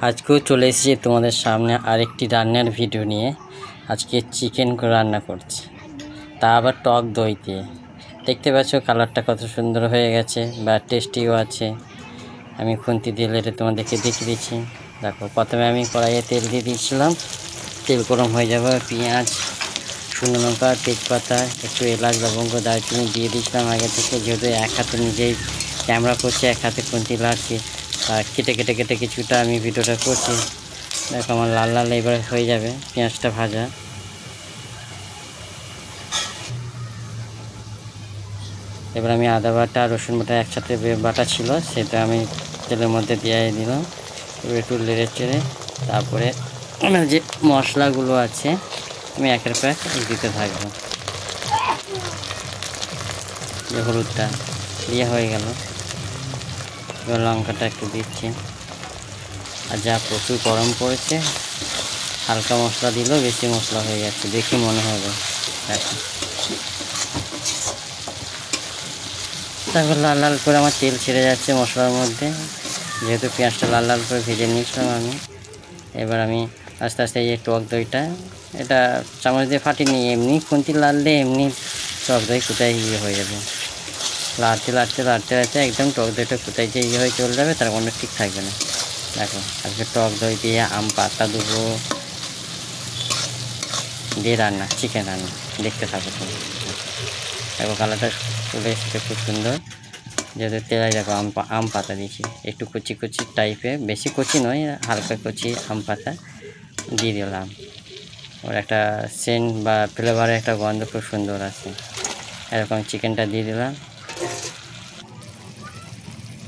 আজকেও চলে এসেছি তোমাদের সামনে আরেকটি রান্নার ভিডিও নিয়ে। আজকে চিকেন রান্না করছি, তা আবার টক দই দিয়ে। দেখতে পাচ্ছ কালারটা কত সুন্দর হয়ে গেছে, বা টেস্টিও আছে। আমি খুন্তি দিয়ে লেটে তোমাদেরকে দেখিয়ে দিচ্ছি। দেখো, প্রথমে আমি কড়াইয়ে তেল দিয়ে দিয়েছিলাম। তেল গরম হয়ে যাবে, পেঁয়াজ, শুকনো লঙ্কা, তেজপাতা, একটু এলাচ, লবঙ্গ, দারচিনি দিয়ে দিয়েছিলাম আগে থেকে। যেহেতু এক হাতে নিজেই ক্যামেরা করছি, এক হাতে খুন্তি লাড়ছি, আর কেটে কেটে কেটে কিছুটা আমি ভিডিওটা করছি। দেখো আমার লাল লাল এবার হয়ে যাবে পেঁয়াজটা ভাজা। এবার আমি আদা বাটা, রসুন বাটা একসাথে বাটা ছিল, সেটা আমি তেলের মধ্যে দিয়ে দিলাম। এবার একটু নেড়ে চেড়ে তারপরে আমার যে মশলাগুলো আছে আমি একের পর এক দিতে থাকবো। যে হলুদটা দিয়ে হয়ে গেল, এবার লঙ্কাটা একটু দিচ্ছি। আর যা প্রচুর গরম পড়েছে, হালকা মশলা দিলেও বেশি মশলা হয়ে যাচ্ছে, দেখি মনে হবে। দেখো, তারপর লাল লাল করে আমার তেল ছেড়ে যাচ্ছে মশলার মধ্যে, যেহেতু পেঁয়াজটা লাল লাল করে ভেজে নিয়েছিলাম আমি। এবার আমি আস্তে আস্তে এই টক দইটা, এটা চামচ দিয়ে ফাটিনি, এমনি খুন্তি লাড়লে এমনি টক দই কোথায় হয়ে যাবে। লাড়তে লাড়তে লাড়তে লাড়তে একদম টক দইটা কোথায় যে হয়ে চলে যাবে, তার কোনো ঠিক থাকবে না। দেখো, আজকে টক দই দিয়ে আম পাতা দেবো দিয়ে রান্না, চিকেন রান্না। দেখতে থাকো তুমি। দেখো কালারটা চলে এসেছে খুব সুন্দর। যেহেতু তেলে দেখো আম পাতা দিয়েছি, একটু কচি কচি টাইপের, বেশি কচি নয়, হালকা কচি আম পাতা দিয়ে দিলাম। ওর একটা সেন্ট বা ফ্লেভারের একটা গন্ধ খুব সুন্দর আছে। এরকম চিকেনটা দিয়ে দিলাম।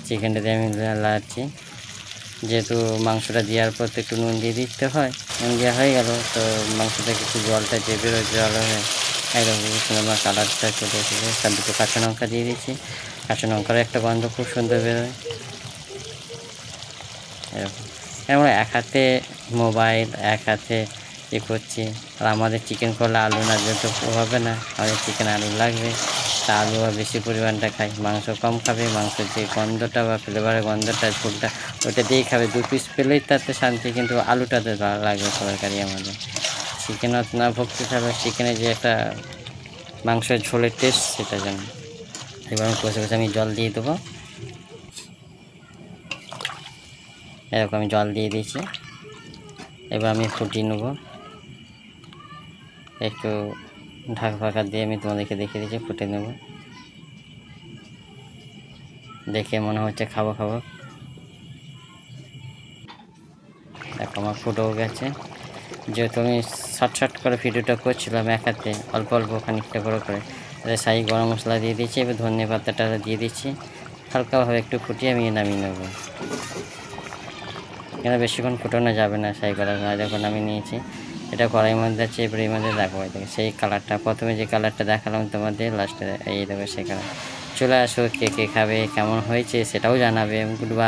চিকেনটা দিয়ে আমি লাড়ছি। যেহেতু মাংসটা দেওয়ার পর তো একটু নুন দিয়ে দিতে হয়, নুন দেওয়া হয়ে গেল, তো মাংসটা কিছু জলটা যে বেরোয়, জল হয়ে একদম আমার কালারটা চলে এসেছে। তার দুটো কাঁচা লঙ্কা দিয়ে দিচ্ছি, কাঁচা লঙ্কার একটা গন্ধ খুব সুন্দর বেরোয়। এরকম আমরা এক হাতে মোবাইল, এক হাতে ইয়ে করছি। আর আমাদের চিকেন করলে আলু না দিলে তো হবে না, আমাদের চিকেন আলু লাগবে। তা আলু আর বেশি পরিমাণটা খাই, মাংস কম খাবে। মাংসের যে গন্ধটা বা ফ্লেভারের গন্ধটা, ঝোলটা ওটা দিয়েই খাবে। 2 পিস পেলেই তাতে শান্তি, কিন্তু আলুটাতে লাগবে তরকারি আমাদের। চিকেন অত না ভক্তি থাকবে, চিকেনের যে একটা মাংসের ঝোলের টেস্ট, সেটা যেন। এবার আমি কষে কষে আমি জল দিয়ে দেবো। এরকম আমি জল দিয়ে দিয়েছি। এবার আমি ফুটিয়ে নেব, একটু ঢাকা ফাঁকা দিয়ে আমি তোমাদেরকে দেখিয়ে দিচ্ছি, ফুটে নেব। দেখে মনে হচ্ছে খাবো খাবো। দেখো আমার ফুটেও গেছে। যেহেতু আমি শর্ট করে ভিডিওটা করছিলাম এক হাতে, অল্প অল্প খানিকটা করে সাই গরম মশলা দিয়ে দিচ্ছি। এবার ধনে পাতাটা দিয়ে দিচ্ছি, হালকাভাবে একটু ফুটিয়ে আমি নামিয়ে নেব। কেন বেশিক্ষণ ফুটানো যাবে না সাই করা। যখন আমি নিয়েছি, এটা কড়াইয়ের মধ্যে আছে। এবার এর মধ্যে দেখো, সেই কালারটা, প্রথমে যে কালারটা দেখালাম তোমাদের লাস্টে, এই দেখো সেই কালার। চলে আসো, কে কে খাবে, কেমন হয়েছে সেটাও জানাবে। Good bye.